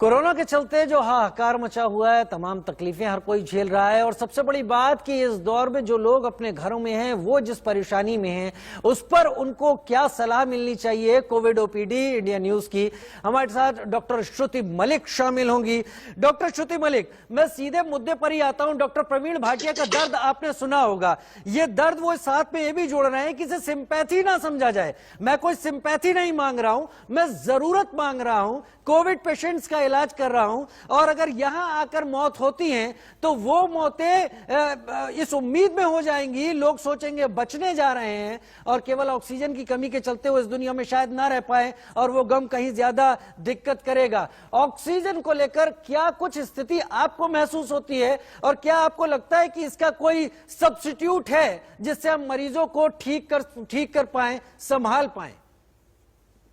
Corona के चलते जो हाहाकार मचा हुआ है, तमाम तकलीफें हर कोई झेल रहा है और सबसे बड़ी बात कि इस दौर में जो लोग अपने घरों में हैं वो जिस परेशानी में हैं उस पर उनको क्या सलाह मिलनी चाहिए। कोविड ओपीडी इंडिया न्यूज की हमारे साथ डॉक्टर श्रुति मलिक शामिल होंगी। डॉक्टर श्रुति मलिक, मैं सीधे मुद्दे पर ही आता हूं। डॉक्टर प्रवीण भाटिया का दर्द आपने सुना होगा। ये दर्द वो साथ में ये भी जोड़ रहे हैं कि इसे सिंपैथी ना समझा जाए। मैं कोई सिंपैथी नहीं मांग रहा हूं, मैं जरूरत मांग रहा हूं। कोविड पेशेंट्स का इलाज कर रहा हूं और अगर यहां आकर मौत होती है तो वो मौतें इस उम्मीद में हो जाएंगी, लोग सोचेंगे बचने जा रहे हैं और केवल ऑक्सीजन की कमी के चलते वो इस दुनिया में शायद ना रह पाए और वो गम कहीं ज्यादा दिक्कत करेगा। ऑक्सीजन को लेकर क्या कुछ स्थिति आपको महसूस होती है और क्या आपको लगता है कि इसका कोई सब्स्टिट्यूट है जिससे हम मरीजों को ठीक कर पाए, संभाल पाए?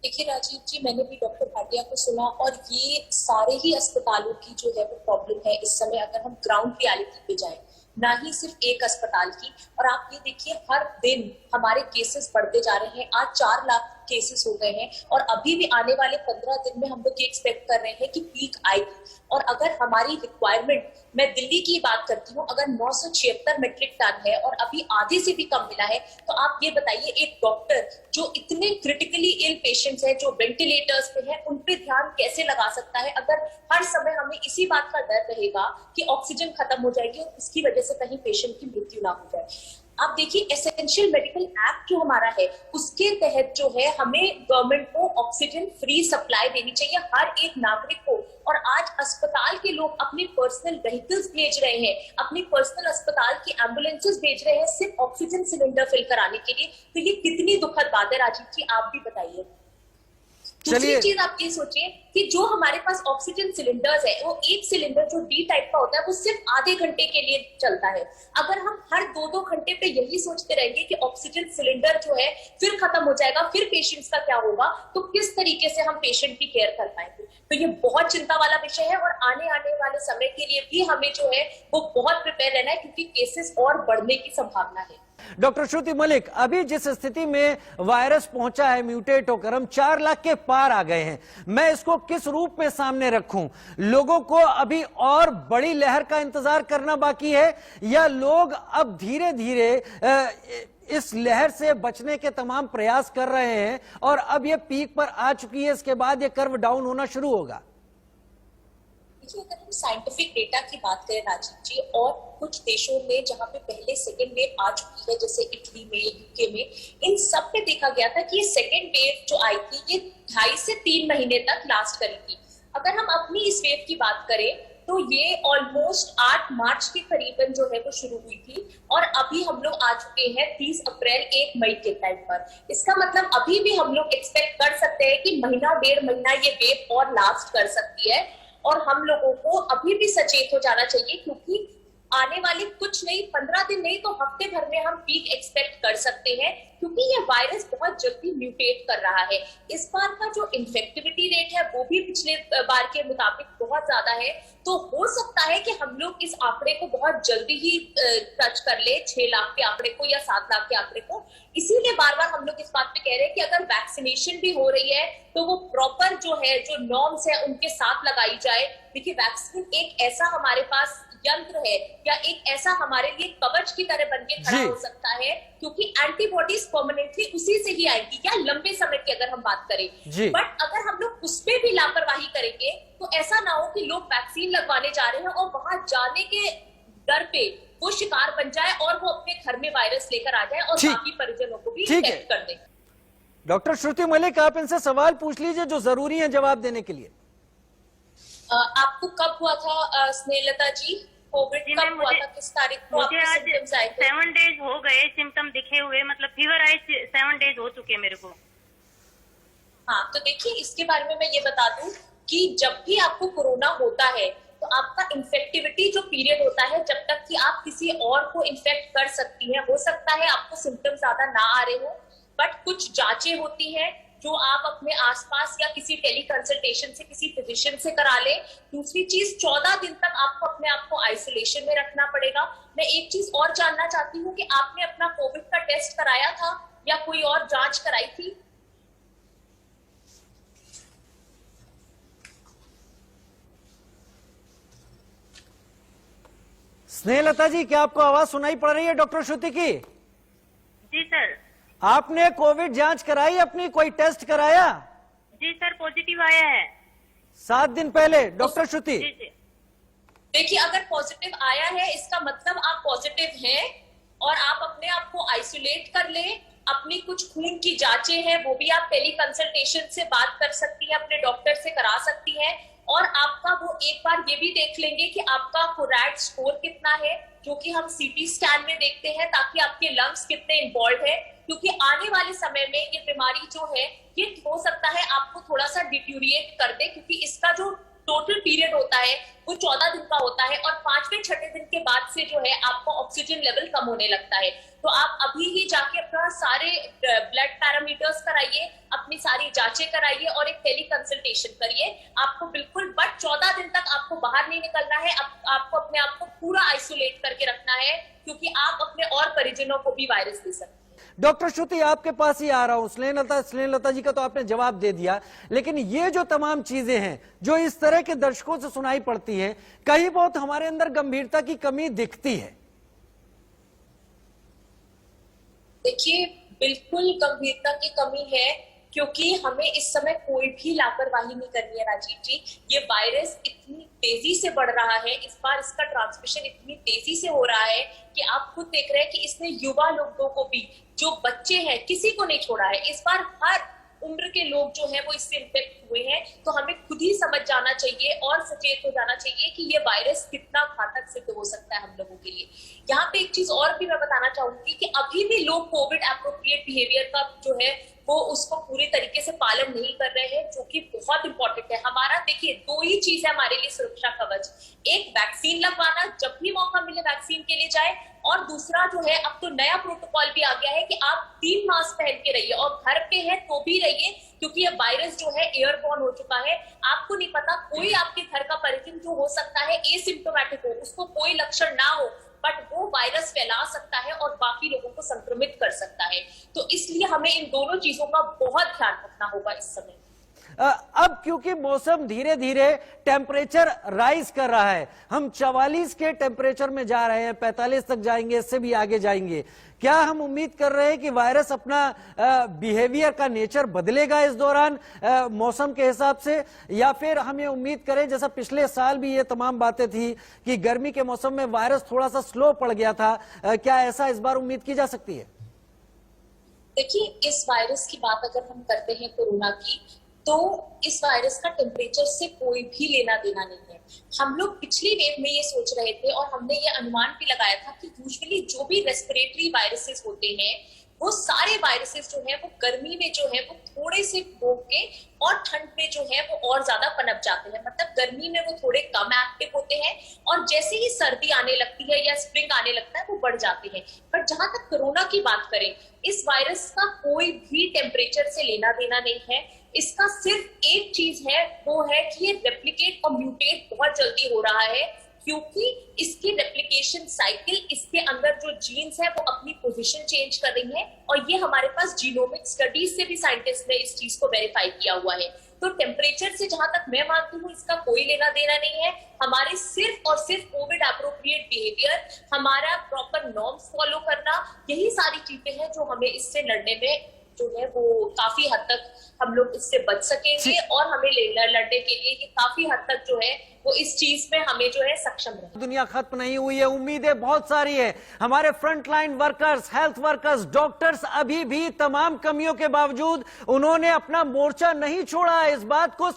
देखिए राजीव जी, मैंने भी डॉक्टर भाटिया को सुना और ये सारे ही अस्पतालों की जो है वो प्रॉब्लम है इस समय। अगर हम ग्राउंड रियलिटी पे जाएं, ना ही सिर्फ एक अस्पताल की, और आप ये देखिए हर दिन हमारे केसेस बढ़ते जा रहे हैं। आज 4 लाख केसेस हो गए हैं और अभी भी आने वाले 15 दिन में हम लोग ये एक्सपेक्ट कर रहे हैं कि पीक आएगी। और अगर हमारी रिक्वायरमेंट, मैं दिल्ली की बात करती हूँ, अगर 976 मेट्रिक टन है और अभी आधे से भी कम मिला है, तो आप ये बताइए एक डॉक्टर जो इतने क्रिटिकली इल पेशेंट्स हैं, जो वेंटिलेटर्स पे हैं, उन पे ध्यान कैसे लगा सकता है अगर हर समय हमें इसी बात का डर रहेगा कि ऑक्सीजन खत्म हो जाएगी और इसकी वजह से कहीं पेशेंट की मृत्यु ना हो जाए। आप देखिए एसेंशियल मेडिकल एक्ट जो हमारा है उसके तहत जो है हमें गवर्नमेंट को ऑक्सीजन फ्री सप्लाई देनी चाहिए हर एक नागरिक को। और आज अस्पताल के लोग अपने पर्सनल व्हीकल्स भेज रहे हैं, अपनी पर्सनल अस्पताल की एम्बुलेंसेस भेज रहे हैं सिर्फ ऑक्सीजन सिलेंडर फिल कराने के लिए। तो ये कितनी दुखद बात है राजीव जी, आप भी बताइए। दूसरी चीज आप ये सोचिए कि जो हमारे पास ऑक्सीजन सिलेंडर्स है, वो एक सिलेंडर जो डी टाइप का होता है वो सिर्फ आधे घंटे के लिए चलता है। अगर हम हर 2-2 घंटे पे यही सोचते रहेंगे कि ऑक्सीजन सिलेंडर जो है फिर खत्म हो जाएगा, फिर पेशेंट्स का क्या होगा, तो किस तरीके से हम पेशेंट की केयर कर पाएंगे। तो ये बहुत चिंता वाला विषय है और आने वाले समय के लिए भी हमें जो है वो बहुत प्रिपेयर रहना है, क्योंकि केसेस और बढ़ने की संभावना है। डॉक्टर श्रुति मलिक, अभी जिस स्थिति में वायरस पहुंचा है म्यूटेट होकर, हम 4 लाख के पार आ गए हैं, मैं इसको किस रूप में सामने रखूं? लोगों को अभी और बड़ी लहर का इंतजार करना बाकी है या लोग अब धीरे धीरे इस लहर से बचने के तमाम प्रयास कर रहे हैं और अब ये पीक पर आ चुकी है, इसके बाद ये कर्व डाउन होना शुरू होगा? देखिए, अगर हम साइंटिफिक डेटा की बात करें राजीव जी, और कुछ देशों में जहां पे पहले सेकेंड वेव आ चुकी है, जैसे इटली में, यूके में, इन सब में देखा गया था कि ये सेकेंड वेव जो आई थी ये 2.5 से 3 महीने तक लास्ट करेगी। अगर हम अपनी इस वेव की बात करें तो ये ऑलमोस्ट 8 मार्च के करीबन जो है वो शुरू हुई थी और अभी हम लोग आ चुके हैं 30 अप्रैल 1 मई के टाइम पर। इसका मतलब अभी भी हम लोग एक्सपेक्ट कर सकते हैं कि महीना 1.5 महीना ये वेव और लास्ट कर सकती है। और हम लोगों को अभी भी सचेत हो जाना चाहिए, क्योंकि आने वाले कुछ नहीं, 15 दिन नहीं तो हफ्ते भर में हम पीक एक्सपेक्ट कर सकते हैं, क्योंकि ये वायरस बहुत जल्दी म्यूटेट कर रहा है। इस बार का जो इन्फेक्टिविटी रेट है वो भी पिछले बार के मुताबिक बहुत ज्यादा है। तो हो सकता है कि हम लोग इस आंकड़े को बहुत जल्दी ही टच कर ले, 6 लाख के आंकड़े को या 7 लाख के आंकड़े को। इसीलिए बार बार हम लोग इस बात पे कह रहे हैं कि अगर वैक्सीनेशन भी हो रही है तो वो प्रॉपर जो है, जो नॉर्म्स है उनके साथ लगाई जाए। देखिए, वैक्सीन एक ऐसा हमारे पास यंत्र है या एक ऐसा हमारे लिए कवच की तरह बनके खड़ा हो सकता है, क्योंकि एंटीबॉडीज परमानेंटली उसी से ही आएगी या लंबे समय की अगर हम बात करें। बट अगर हम लोग उसमें भी लापरवाही करेंगे तो ऐसा ना हो कि लोग वैक्सीन लगवाने जा रहे हैं और वहां जाने के डर पे वो शिकार बन जाए और वो अपने घर में वायरस लेकर आ जाए और बाकी परिजनों को भी इन्फेक्ट कर दे। डॉक्टर श्रुति मलिक, आप इनसे सवाल पूछ लीजिए जो जरूरी है जवाब देने के लिए। आपको कब हुआ था स्नेहलता जी? कोविड कब हुआ था, किस तारीख को? मुझे आज 7 डेज हो गए सिम्टम दिखे हुए, मतलब फीवर आए 7 डेज हो चुके मेरे को। हाँ, तो देखिए इसके बारे में मैं ये बता दूं कि जब भी आपको कोरोना होता है तो आपका इन्फेक्टिविटी जो पीरियड होता है, जब तक कि आप किसी और को इन्फेक्ट कर सकती हैं, हो सकता है आपको सिम्टम ज्यादा ना आ रहे हो, बट कुछ जांचें होती हैं जो आप अपने आसपास या किसी टेली कंसल्टेशन से किसी फिजिशियन से करा लें। दूसरी चीज, 14 दिन तक आपको अपने आप को आइसोलेशन में रखना पड़ेगा। मैं एक चीज और जानना चाहती हूँ कि आपने अपना कोविड का टेस्ट कराया था या कोई और जांच कराई थी? स्नेहलता जी, क्या आपको आवाज सुनाई पड़ रही है डॉक्टर श्रुति की? जी सर। आपने कोविड जांच कराई अपनी, कोई टेस्ट कराया? जी सर, पॉजिटिव आया है 7 दिन पहले डॉक्टर श्रुति। जी जी। देखिए, अगर पॉजिटिव आया है इसका मतलब आप पॉजिटिव हैं और आप अपने आप को आइसोलेट कर लें। अपनी कुछ खून की जांचें हैं वो भी आप टेली कंसल्टेशन से बात कर सकती हैं, अपने डॉक्टर से करा सकती हैं। और आपका वो एक बार ये भी देख लेंगे कि आपका कोरैड स्कोर कितना है, जो कि हम सीटी स्कैन में देखते हैं, ताकि आपके लंग्स कितने इन्वॉल्व है। क्योंकि आने वाले समय में ये बीमारी जो है ये हो सकता है आपको थोड़ा सा डिट्यूरिएट कर दे, क्योंकि इसका जो टोटल पीरियड होता है वो 14 दिन का होता है और 5वें-6वें दिन के बाद से जो है आपका ऑक्सीजन लेवल कम होने लगता है। तो आप अभी ही जाके अपना सारे ब्लड पैरामीटर्स कराइए, अपनी सारी जांचें कराइए और एक टेली कंसल्टेशन करिए। आपको बिल्कुल बट 14 दिन तक आपको बाहर नहीं निकलना है। आपको अपने आप को पूरा आइसोलेट करके रखना है, क्योंकि आप अपने और परिजनों को भी वायरस दे सकते हैं। डॉक्टर श्रुति, आपके पास ही आ रहा हूं। स्नेहलता जी का तो आपने जवाब दे दिया, लेकिन ये जो तमाम चीजें हैं जो इस तरह के दर्शकों से सुनाई पड़ती है, कहीं बहुत हमारे अंदर गंभीरता की कमी दिखती है। देखिए, बिल्कुल गंभीरता की कमी है, क्योंकि हमें इस समय कोई भी लापरवाही नहीं करनी है राजीव जी। ये वायरस इतनी तेजी से बढ़ रहा है, इस बार इसका ट्रांसमिशन इतनी तेजी से हो रहा है कि आप खुद देख रहे हैं कि इसने युवा लोगों को भी, जो बच्चे हैं, किसी को नहीं छोड़ा है। इस बार हर उम्र के लोग जो हैं वो इससे इन्फेक्ट हुए हैं। तो हमें खुद ही समझ जाना चाहिए और सचेत हो जाना चाहिए कि ये वायरस कितना घातक सिद्ध हो सकता है हम लोगों के लिए। यहाँ पे एक चीज और भी मैं बताना चाहूंगी कि अभी भी लोग कोविड एप्रोप्रिएट बिहेवियर का जो है वो उसको पूरी तरीके से पालन नहीं कर रहे हैं, जो कि बहुत इंपॉर्टेंट है। हमारा देखिए 2 ही चीज है हमारे लिए सुरक्षा कवच, एक वैक्सीन लगवाना, जब भी मौका मिले वैक्सीन के लिए जाए, और दूसरा जो है अब तो नया प्रोटोकॉल भी आ गया है कि आप 3 मास्क पहन के रहिए और घर पे है तो भी रहिए, क्योंकि ये वायरस जो है एयरबॉर्न हो चुका है। आपको नहीं पता, कोई आपके घर का परिजन जो हो सकता है एसिम्प्टोमेटिक हो, उसको कोई लक्षण ना हो, बट वो वायरस फैला सकता है और बाकी लोगों को संक्रमित कर सकता है। तो इसलिए हमें इन दोनों चीजों का बहुत ध्यान रखना होगा इस समय। अब क्योंकि मौसम धीरे धीरे टेम्परेचर राइज कर रहा है, हम 44 के टेम्परेचर में जा रहे हैं, 45 तक जाएंगे, इससे भी आगे जाएंगे। क्या हम उम्मीद कर रहे हैं कि वायरस अपना बिहेवियर का नेचर बदलेगा इस दौरान मौसम के हिसाब से, या फिर हम ये उम्मीद करें जैसा पिछले साल भी ये तमाम बातें थी कि गर्मी के मौसम में वायरस थोड़ा सा स्लो पड़ गया था, क्या ऐसा इस बार उम्मीद की जा सकती है? देखिए, इस वायरस की बात अगर हम करते हैं कोरोना की, तो इस वायरस का टेम्परेचर से कोई भी लेना देना नहीं है। हम लोग पिछली वेव में ये सोच रहे थे और हमने ये अनुमान भी लगाया था कि यूजुअली जो भी रेस्पिरेटरी वायरसेस होते हैं वो सारे वायरसेस जो है वो गर्मी में जो है वो थोड़े से भोग के और ठंड में जो है वो और ज्यादा पनप जाते हैं। मतलब गर्मी में वो थोड़े कम एक्टिव होते हैं और जैसे ही सर्दी आने लगती है या स्प्रिंग आने लगता है वो बढ़ जाते हैं। पर जहां तक कोरोना की बात करें, इस वायरस का कोई भी टेम्परेचर से लेना देना नहीं है। इसका सिर्फ एक चीज है, वो है कि ये रेप्लिकेट और म्यूटेट बहुत जल्दी हो रहा है, क्योंकि इसकी रेप्लिकेशन साइकिल, इसके अंदर जो जीन्स है वो अपनी पोजीशन चेंज कर रही है। और ये हमारे पास जीनोमिक स्टडीज से भी साइंटिस्ट ने इस चीज को वेरीफाई किया हुआ है। तो टेम्परेचर से जहां तक मैं मानती हूँ इसका कोई लेना देना नहीं है। हमारे सिर्फ और सिर्फ कोविड एप्रोप्रिएट बिहेवियर, हमारा प्रॉपर नॉर्म्स फॉलो करना, यही सारी चीजें हैं जो हमें इससे लड़ने में जो है वो काफी हद तक हम लोग इससे बच सकेंगे और हमें लड़ने के लिए ये काफी हद तक जो है वो इस चीज में हमें जो है सक्षम रहे। दुनिया खत्म नहीं हुई है, उम्मीदें बहुत सारी है। हमारे frontline workers, health workers, doctors अभी भी तमाम कमियों के बावजूद उन्होंने अपना मोर्चा नहीं छोड़ा है। इस बात को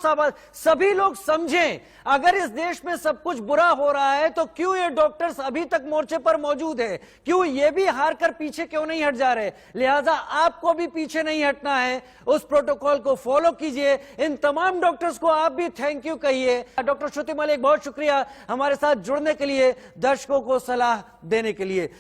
सभी लोग समझें। अगर इस देश में सब कुछ बुरा हो रहा है तो क्यों ये डॉक्टर्स अभी तक मोर्चे पर मौजूद है? क्यों ये भी हार कर पीछे क्यों नहीं हट जा रहे? लिहाजा आपको भी पीछे नहीं हटना है, उस प्रोटोकॉल को फॉलो कीजिए। इन तमाम डॉक्टर्स को आप भी थैंक यू कहिए। डॉक्टर श्रुति मलिक, बहुत शुक्रिया हमारे साथ जुड़ने के लिए, दर्शकों को सलाह देने के लिए।